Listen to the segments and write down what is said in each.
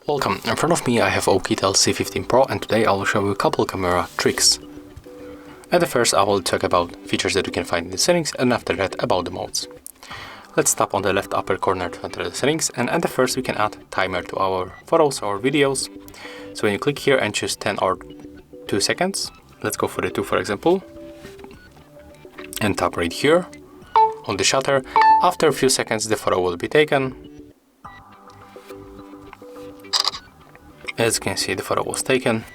Welcome, in front of me I have XiaoQiao C15 Pro, and today I will show you a couple camera tricks. At the first I will talk about features that you can find in the settings, and after that about the modes. Let's tap on the left upper corner to enter the settings, and at the first we can add timer to our photos or videos. So when you click here and choose 10 or 2 seconds, let's go for the 2 for example, and tap right here on the shutter. After a few seconds the photo will be taken. As you can see, the photo was taken,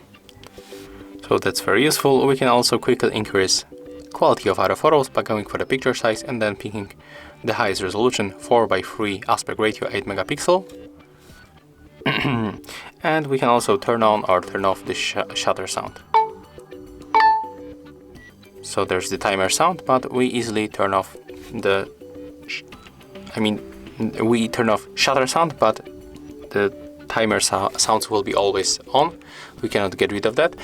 so that's very useful. We can also quickly increase quality of our photos by going for the picture size and then picking the highest resolution 4:3 aspect ratio 8 megapixel. And we can also turn on or turn off the shutter sound. So there's the timer sound, but we easily turn off we turn off shutter sound, but the timer sounds will be always on. We cannot get rid of that.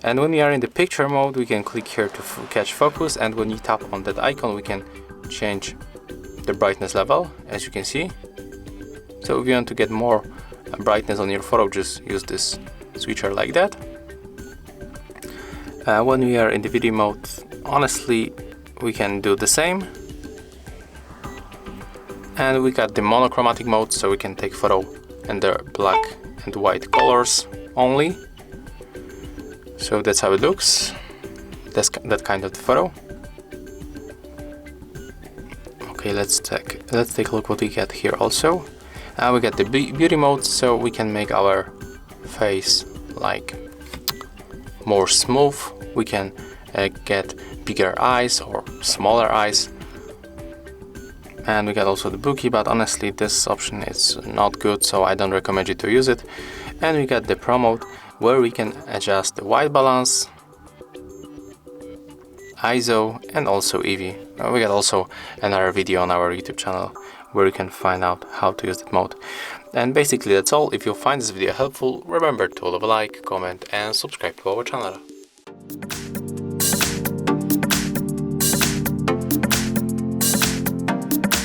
And when we are in the picture mode, we can click here to catch focus, and when you tap on that icon we can change the brightness level, as you can see. So if you want to get more brightness on your photo, just use this switcher like that. When we are in the video mode, honestly we can do the same. And we got the monochromatic mode, so we can take photo and the black and white colors only. So that's how it looks. That's that kind of the photo. Okay, let's take a look what we get here also. We got the beauty mode, so we can make our face like more smooth. We can get bigger eyes or smaller eyes. And we got also the bokeh, but honestly this option is not good, so I don't recommend you to use it. And we got the pro mode, where we can adjust the white balance, ISO, and also EV. We got also another video on our YouTube channel where you can find out how to use that mode. And basically that's all. If you find this video helpful, remember to leave a like, comment and subscribe to our channel.